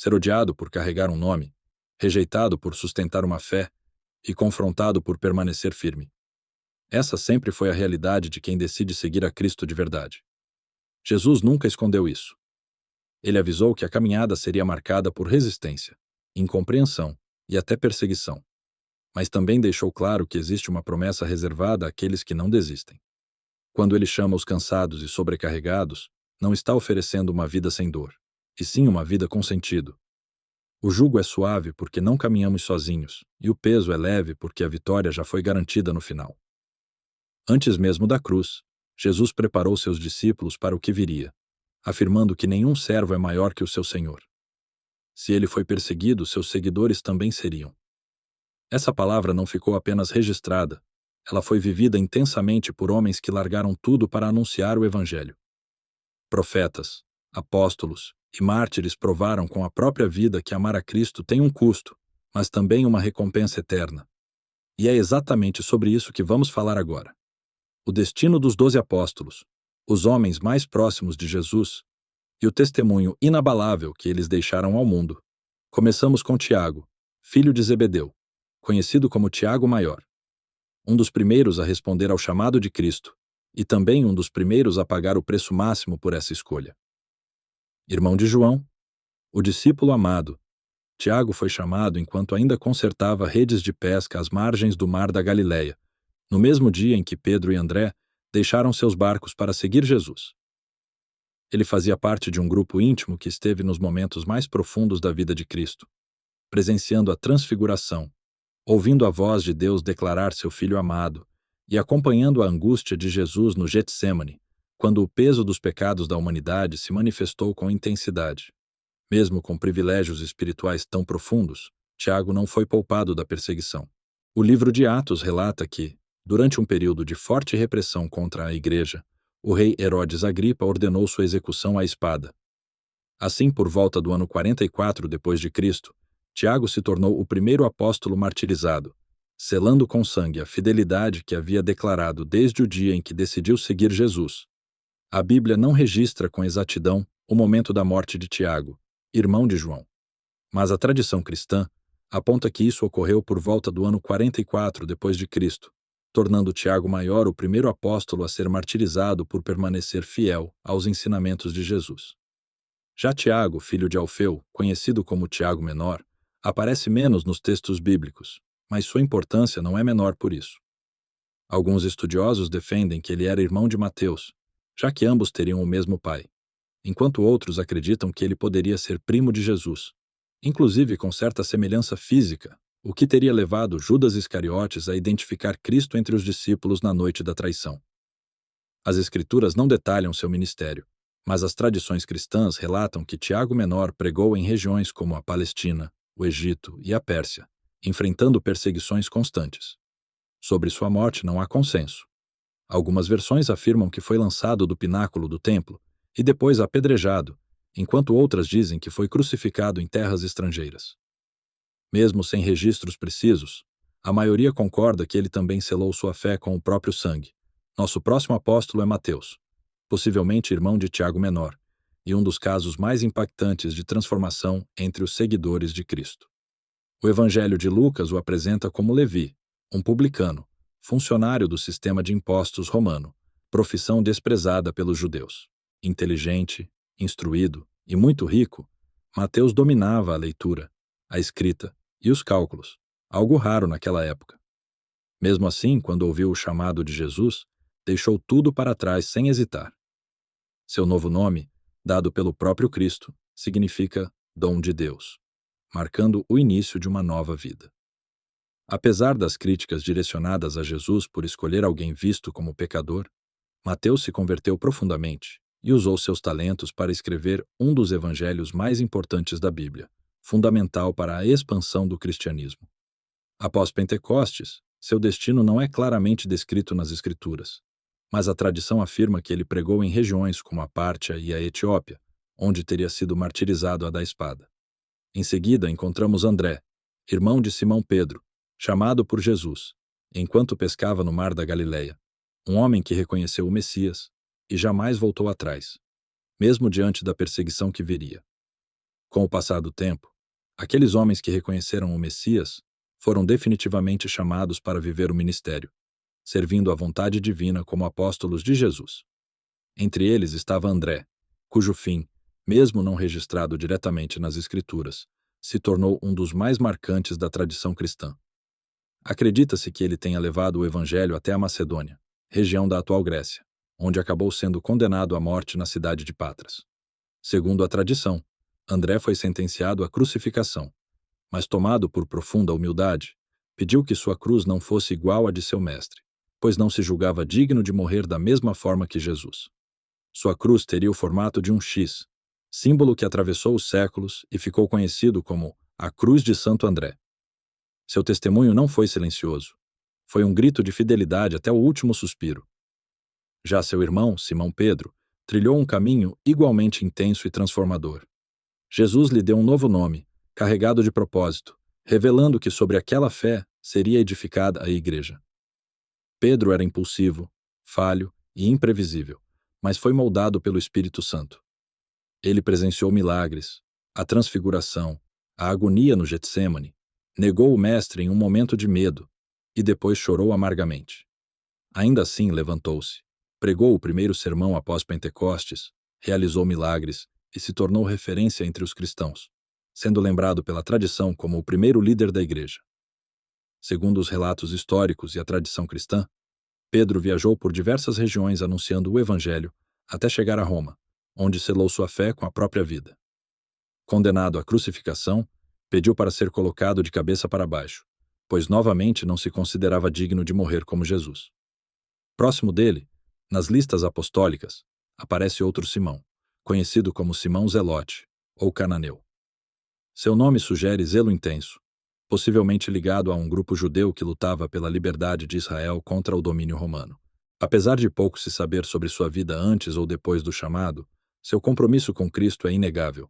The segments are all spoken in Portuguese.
ser odiado por carregar um nome, rejeitado por sustentar uma fé e confrontado por permanecer firme. Essa sempre foi a realidade de quem decide seguir a Cristo de verdade. Jesus nunca escondeu isso. Ele avisou que a caminhada seria marcada por resistência, incompreensão e até perseguição. Mas também deixou claro que existe uma promessa reservada àqueles que não desistem. Quando ele chama os cansados e sobrecarregados, não está oferecendo uma vida sem dor, e sim uma vida com sentido. O jugo é suave porque não caminhamos sozinhos, e o peso é leve porque a vitória já foi garantida no final. Antes mesmo da cruz, Jesus preparou seus discípulos para o que viria, afirmando que nenhum servo é maior que o seu Senhor. Se ele foi perseguido, seus seguidores também seriam. Essa palavra não ficou apenas registrada, ela foi vivida intensamente por homens que largaram tudo para anunciar o Evangelho. Profetas, apóstolos e mártires provaram com a própria vida que amar a Cristo tem um custo, mas também uma recompensa eterna. E é exatamente sobre isso que vamos falar agora. O destino dos 12 apóstolos, os homens mais próximos de Jesus, e o testemunho inabalável que eles deixaram ao mundo. Começamos com Tiago, filho de Zebedeu, conhecido como Tiago Maior. Um dos primeiros a responder ao chamado de Cristo, e também um dos primeiros a pagar o preço máximo por essa escolha. Irmão de João, o discípulo amado, Tiago foi chamado enquanto ainda consertava redes de pesca às margens do mar da Galileia, no mesmo dia em que Pedro e André deixaram seus barcos para seguir Jesus. Ele fazia parte de um grupo íntimo que esteve nos momentos mais profundos da vida de Cristo, presenciando a transfiguração, ouvindo a voz de Deus declarar seu Filho amado e acompanhando a angústia de Jesus no Getsêmani, quando o peso dos pecados da humanidade se manifestou com intensidade. Mesmo com privilégios espirituais tão profundos, Tiago não foi poupado da perseguição. O livro de Atos relata que, durante um período de forte repressão contra a Igreja, o rei Herodes Agripa ordenou sua execução à espada. Assim, por volta do ano 44 d.C., Tiago se tornou o primeiro apóstolo martirizado, selando com sangue a fidelidade que havia declarado desde o dia em que decidiu seguir Jesus. A Bíblia não registra com exatidão o momento da morte de Tiago, irmão de João. Mas a tradição cristã aponta que isso ocorreu por volta do ano 44 d.C., tornando Tiago Maior o primeiro apóstolo a ser martirizado por permanecer fiel aos ensinamentos de Jesus. Já Tiago, filho de Alfeu, conhecido como Tiago Menor, aparece menos nos textos bíblicos, mas sua importância não é menor por isso. Alguns estudiosos defendem que ele era irmão de Mateus, já que ambos teriam o mesmo pai, enquanto outros acreditam que ele poderia ser primo de Jesus, inclusive com certa semelhança física, o que teria levado Judas Iscariotes a identificar Cristo entre os discípulos na noite da traição. As Escrituras não detalham seu ministério, mas as tradições cristãs relatam que Tiago Menor pregou em regiões como a Palestina, o Egito e a Pérsia, enfrentando perseguições constantes. Sobre sua morte não há consenso. Algumas versões afirmam que foi lançado do pináculo do templo e depois apedrejado, enquanto outras dizem que foi crucificado em terras estrangeiras. Mesmo sem registros precisos, a maioria concorda que ele também selou sua fé com o próprio sangue. Nosso próximo apóstolo é Mateus, possivelmente irmão de Tiago Menor, e um dos casos mais impactantes de transformação entre os seguidores de Cristo. O Evangelho de Lucas o apresenta como Levi, um publicano, funcionário do sistema de impostos romano, profissão desprezada pelos judeus. Inteligente, instruído e muito rico, Mateus dominava a leitura, a escrita e os cálculos, algo raro naquela época. Mesmo assim, quando ouviu o chamado de Jesus, deixou tudo para trás sem hesitar. Seu novo nome, dado pelo próprio Cristo, significa dom de Deus, marcando o início de uma nova vida. Apesar das críticas direcionadas a Jesus por escolher alguém visto como pecador, Mateus se converteu profundamente e usou seus talentos para escrever um dos evangelhos mais importantes da Bíblia, fundamental para a expansão do cristianismo. Após Pentecostes, seu destino não é claramente descrito nas Escrituras, mas a tradição afirma que ele pregou em regiões como a Pártia e a Etiópia, onde teria sido martirizado à da espada. Em seguida, encontramos André, irmão de Simão Pedro, chamado por Jesus, enquanto pescava no mar da Galileia, um homem que reconheceu o Messias e jamais voltou atrás, mesmo diante da perseguição que viria. Com o passar do tempo, aqueles homens que reconheceram o Messias foram definitivamente chamados para viver o ministério, servindo à vontade divina como apóstolos de Jesus. Entre eles estava André, cujo fim, mesmo não registrado diretamente nas Escrituras, se tornou um dos mais marcantes da tradição cristã. Acredita-se que ele tenha levado o evangelho até a Macedônia, região da atual Grécia, onde acabou sendo condenado à morte na cidade de Patras. Segundo a tradição, André foi sentenciado à crucificação, mas tomado por profunda humildade, pediu que sua cruz não fosse igual à de seu mestre, pois não se julgava digno de morrer da mesma forma que Jesus. Sua cruz teria o formato de um X, símbolo que atravessou os séculos e ficou conhecido como a Cruz de Santo André. Seu testemunho não foi silencioso. Foi um grito de fidelidade até o último suspiro. Já seu irmão, Simão Pedro, trilhou um caminho igualmente intenso e transformador. Jesus lhe deu um novo nome, carregado de propósito, revelando que sobre aquela fé seria edificada a igreja. Pedro era impulsivo, falho e imprevisível, mas foi moldado pelo Espírito Santo. Ele presenciou milagres, a transfiguração, a agonia no Getsêmani, negou o Mestre em um momento de medo e depois chorou amargamente. Ainda assim levantou-se, pregou o primeiro sermão após Pentecostes, realizou milagres e se tornou referência entre os cristãos, sendo lembrado pela tradição como o primeiro líder da igreja. Segundo os relatos históricos e a tradição cristã, Pedro viajou por diversas regiões anunciando o Evangelho até chegar a Roma, onde selou sua fé com a própria vida. Condenado à crucificação, pediu para ser colocado de cabeça para baixo, pois novamente não se considerava digno de morrer como Jesus. Próximo dele, nas listas apostólicas, aparece outro Simão, conhecido como Simão Zelote, ou Cananeu. Seu nome sugere zelo intenso, possivelmente ligado a um grupo judeu que lutava pela liberdade de Israel contra o domínio romano. Apesar de pouco se saber sobre sua vida antes ou depois do chamado, seu compromisso com Cristo é inegável.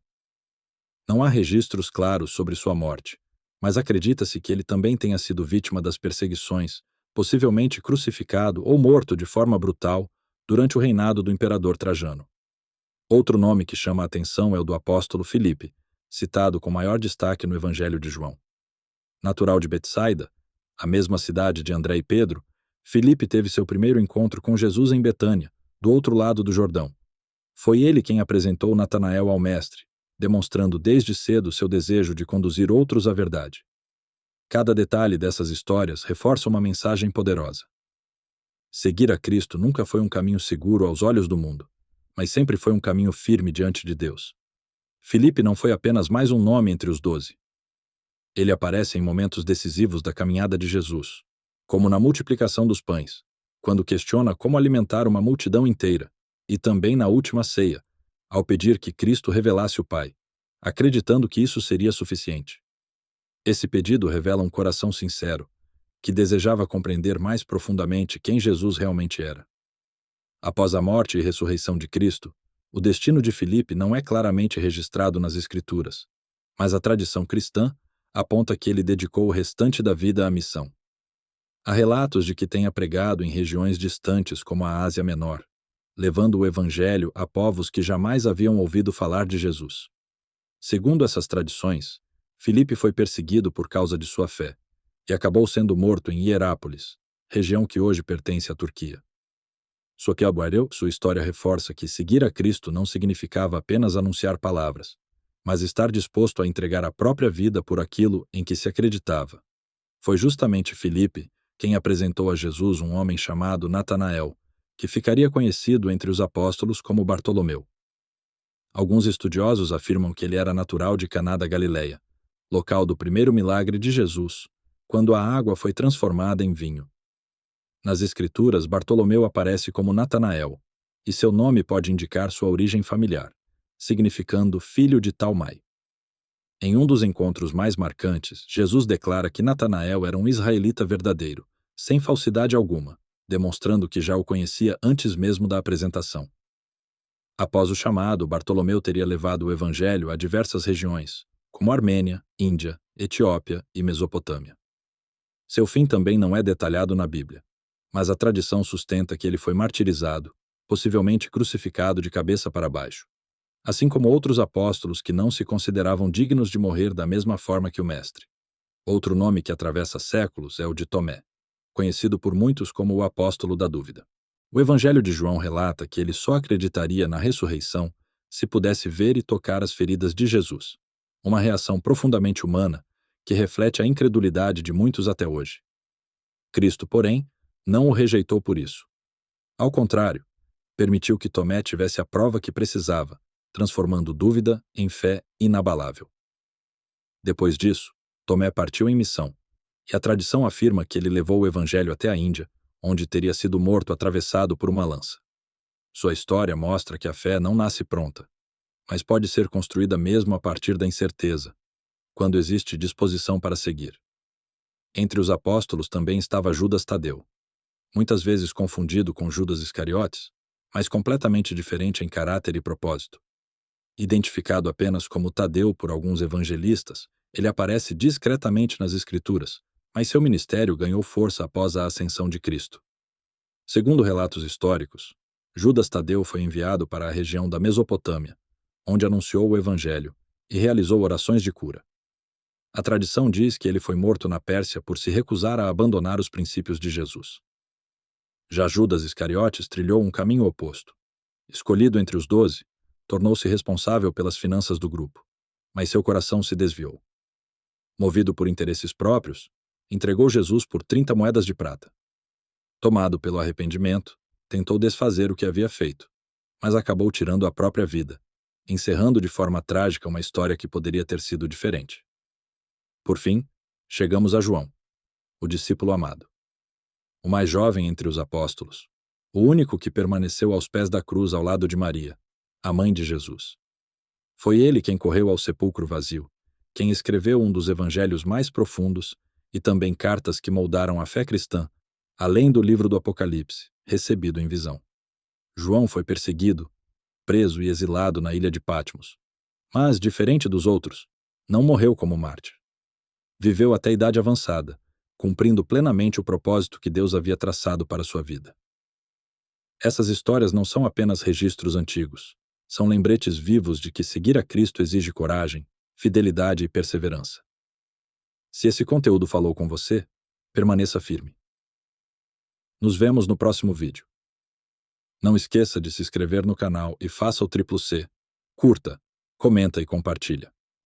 Não há registros claros sobre sua morte, mas acredita-se que ele também tenha sido vítima das perseguições, possivelmente crucificado ou morto de forma brutal durante o reinado do imperador Trajano. Outro nome que chama a atenção é o do apóstolo Filipe, citado com maior destaque no Evangelho de João. Natural de Betsaida, a mesma cidade de André e Pedro, Filipe teve seu primeiro encontro com Jesus em Betânia, do outro lado do Jordão. Foi ele quem apresentou Natanael ao Mestre, demonstrando desde cedo seu desejo de conduzir outros à verdade. Cada detalhe dessas histórias reforça uma mensagem poderosa. Seguir a Cristo nunca foi um caminho seguro aos olhos do mundo, mas sempre foi um caminho firme diante de Deus. Filipe não foi apenas mais um nome entre os 12. Ele aparece em momentos decisivos da caminhada de Jesus, como na multiplicação dos pães, quando questiona como alimentar uma multidão inteira, e também na última ceia, ao pedir que Cristo revelasse o Pai, acreditando que isso seria suficiente. Esse pedido revela um coração sincero, que desejava compreender mais profundamente quem Jesus realmente era. Após a morte e ressurreição de Cristo, o destino de Filipe não é claramente registrado nas Escrituras, mas a tradição cristã aponta que ele dedicou o restante da vida à missão. Há relatos de que tenha pregado em regiões distantes como a Ásia Menor, levando o Evangelho a povos que jamais haviam ouvido falar de Jesus. Segundo essas tradições, Filipe foi perseguido por causa de sua fé e acabou sendo morto em Hierápolis, região que hoje pertence à Turquia. Sua história reforça que seguir a Cristo não significava apenas anunciar palavras, mas estar disposto a entregar a própria vida por aquilo em que se acreditava. Foi justamente Filipe quem apresentou a Jesus um homem chamado Natanael, que ficaria conhecido entre os apóstolos como Bartolomeu. Alguns estudiosos afirmam que ele era natural de Caná da Galileia, local do primeiro milagre de Jesus, quando a água foi transformada em vinho. Nas Escrituras, Bartolomeu aparece como Natanael, e seu nome pode indicar sua origem familiar, significando filho de Talmai. Em um dos encontros mais marcantes, Jesus declara que Natanael era um israelita verdadeiro, sem falsidade alguma, demonstrando que já o conhecia antes mesmo da apresentação. Após o chamado, Bartolomeu teria levado o evangelho a diversas regiões, como Armênia, Índia, Etiópia e Mesopotâmia. Seu fim também não é detalhado na Bíblia, mas a tradição sustenta que ele foi martirizado, possivelmente crucificado de cabeça para baixo. assim como outros apóstolos que não se consideravam dignos de morrer da mesma forma que o Mestre. Outro nome que atravessa séculos é o de Tomé, conhecido por muitos como o apóstolo da dúvida. O Evangelho de João relata que ele só acreditaria na ressurreição se pudesse ver e tocar as feridas de Jesus, uma reação profundamente humana que reflete a incredulidade de muitos até hoje. Cristo, porém, não o rejeitou por isso. Ao contrário, permitiu que Tomé tivesse a prova que precisava, transformando dúvida em fé inabalável. Depois disso, Tomé partiu em missão, e a tradição afirma que ele levou o Evangelho até a Índia, onde teria sido morto atravessado por uma lança. Sua história mostra que a fé não nasce pronta, mas pode ser construída mesmo a partir da incerteza, quando existe disposição para seguir. Entre os apóstolos também estava Judas Tadeu, muitas vezes confundido com Judas Iscariotes, mas completamente diferente em caráter e propósito. Identificado apenas como Tadeu por alguns evangelistas, ele aparece discretamente nas Escrituras, mas seu ministério ganhou força após a ascensão de Cristo. Segundo relatos históricos, Judas Tadeu foi enviado para a região da Mesopotâmia, onde anunciou o Evangelho e realizou orações de cura. A tradição diz que ele foi morto na Pérsia por se recusar a abandonar os princípios de Jesus. Já Judas Iscariotes trilhou um caminho oposto. Escolhido entre os 12, tornou-se responsável pelas finanças do grupo, mas seu coração se desviou. Movido por interesses próprios, entregou Jesus por 30 moedas de prata. Tomado pelo arrependimento, tentou desfazer o que havia feito, mas acabou tirando a própria vida, encerrando de forma trágica uma história que poderia ter sido diferente. Por fim, chegamos a João, o discípulo amado. O mais jovem entre os apóstolos, o único que permaneceu aos pés da cruz ao lado de Maria, a mãe de Jesus. Foi ele quem correu ao sepulcro vazio, quem escreveu um dos evangelhos mais profundos e também cartas que moldaram a fé cristã, além do livro do Apocalipse, recebido em visão. João foi perseguido, preso e exilado na ilha de Patmos, mas, diferente dos outros, não morreu como mártir. Viveu até a idade avançada, cumprindo plenamente o propósito que Deus havia traçado para sua vida. Essas histórias não são apenas registros antigos, são lembretes vivos de que seguir a Cristo exige coragem, fidelidade e perseverança. Se esse conteúdo falou com você, permaneça firme. Nos vemos no próximo vídeo. Não esqueça de se inscrever no canal e faça o triplo C. Curta, comenta e compartilha.